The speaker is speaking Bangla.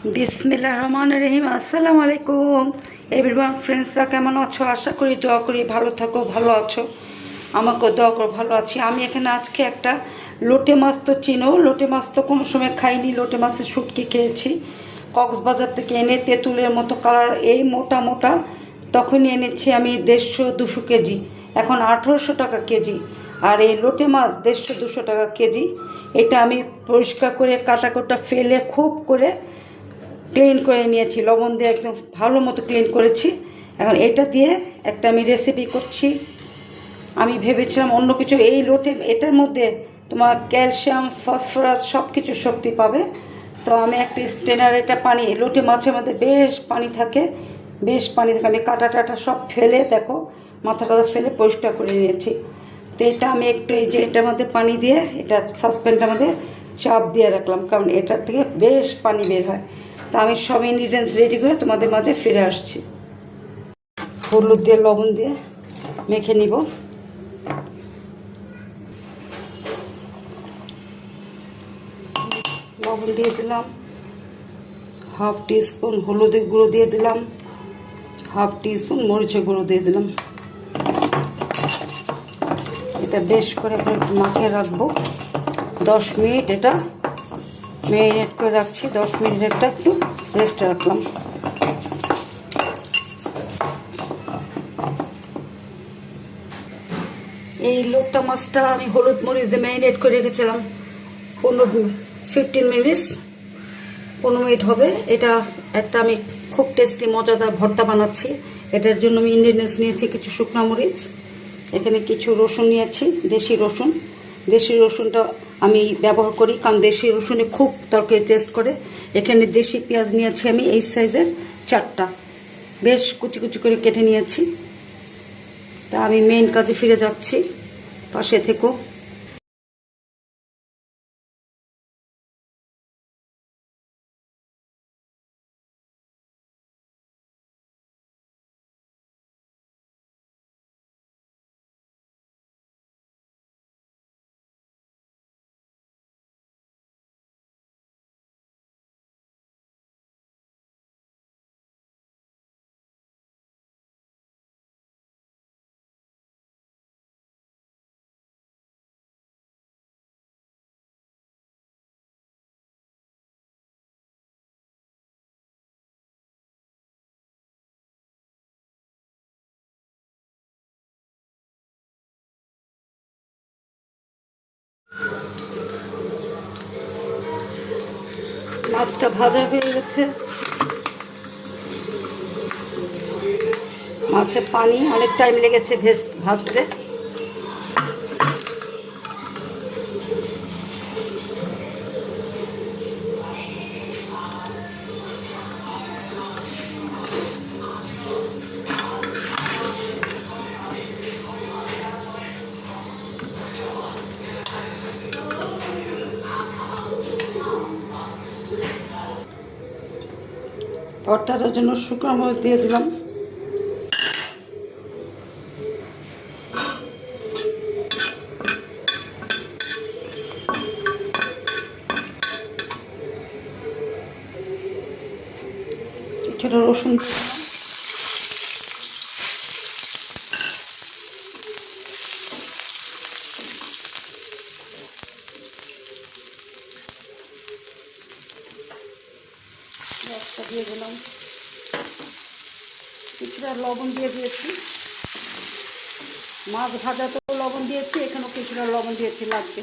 বিসমিল্লাহির রহমানির রহিম। আসসালামু আলাইকুম এভরিওয়ান, ফ্রেন্ডসরা কেমন আছো? আশা করি দোয়া করি ভালো থাকো, ভালো আছো। আমাকেও দোয়া করো ভালো আছি। আমি এখানে আজকে একটা লোটে মাছ, তো চিনো, লোটে মাছ তো কোনো সময় খাইনি। লোটে মাছের শুটকি খেয়েছি কক্সবাজার থেকে এনে, তেঁতুলের মতো কালার, এই মোটা মোটা। তখনই এনেছি আমি 150-200 কেজি, এখন 1800 টাকা কেজি। আর এই লোটে মাছ 150-200 টাকা কেজি। এটা আমি পরিষ্কার করে কাটা কোটা ফেলে খুব করে ক্লিন করে নিয়েছি, লবণ দিয়ে একদম ভালো মতো ক্লিন করেছি। এখন এটা দিয়ে একটা আমি রেসিপি করছি। আমি ভেবেছিলাম অন্য কিছু, এই লোটে এটার মধ্যে তোমার ক্যালসিয়াম, ফসফরাস সব কিছু শক্তি পাবে। তো আমি একটা স্ট্রেনার, এটা পানি, লোটে মাছের মধ্যে বেশ পানি থাকে, বেশ পানি থাকে। আমি কাটা টাটা সব ফেলে, দেখো মাথা টাথা ফেলে পরিষ্কার করে নিয়েছি। তো এটা আমি একটু এই যে এটার মধ্যে পানি দিয়ে, এটা সাসপ্যানটার মধ্যে চাপ দিয়ে রাখলাম, কারণ এটার থেকে বেশ পানি বের হয়। তা আমি সব ইনগ্রিডিয়েন্টস রেডি করে তোমাদের মাঝে ফিরে আসছি। হলুদ দিয়ে লবণ দিয়ে মেখে নিব। লবণ দিয়ে দিলাম, হাফ টিস্পুন হলুদের গুঁড়ো দিয়ে দিলাম, হাফ টিস্পুন মরিচের গুঁড়ো দিয়ে দিলাম। এটা বেশ করে মাখিয়ে রাখবো 10 মিনিট। এটা ম্যারিনেট করে রাখছি 10 মিনিট, একটা একটু রেস্টে রাখলাম। এই লোটটা মাছটা আমি হলুদ মরিচ দিয়ে ম্যারিনেট করে রেখেছিলাম 15 মিনিটস, 15 মিনিট হবে। এটা একটা আমি খুব টেস্টি মজাদার ভর্তা বানাচ্ছি। এটার জন্য আমি ইনগ্রিডিয়েন্টস নিয়েছি কিছু শুকনো মরিচ, এখানে কিছু রসুন নিয়েছি, দেশি রসুন। দেশি রসুনটা আমি ব্যবহার করি কারণ দেশি রসুনে খুব তরকারি টেস্ট করে। এখানে দেশি পেঁয়াজ নিয়েছি আমি এই সাইজের 4টা, বেশ কুচি কুচি করে কেটে নিয়েছি। তা আমি মেইন কাজে ফিরে যাচ্ছি, পাশে থেকো। মাছটা ভাজা হয়ে গেছে, মাছের পানি অনেক টাইম লেগেছে ভাজতে। ভর্তাটার জন্য শুকনো মরিচ দিয়ে দিলাম, কিছুটা রসুন দিয়ে দিলাম, পেঁয়াজটা দিয়ে দিলাম, কিছুটা লবণ দিয়ে দিয়েছি। মাছ ভাজা তো লবণ দিয়েছি, এখানেও কিছুটা লবণ দিয়েছি, লাগবে।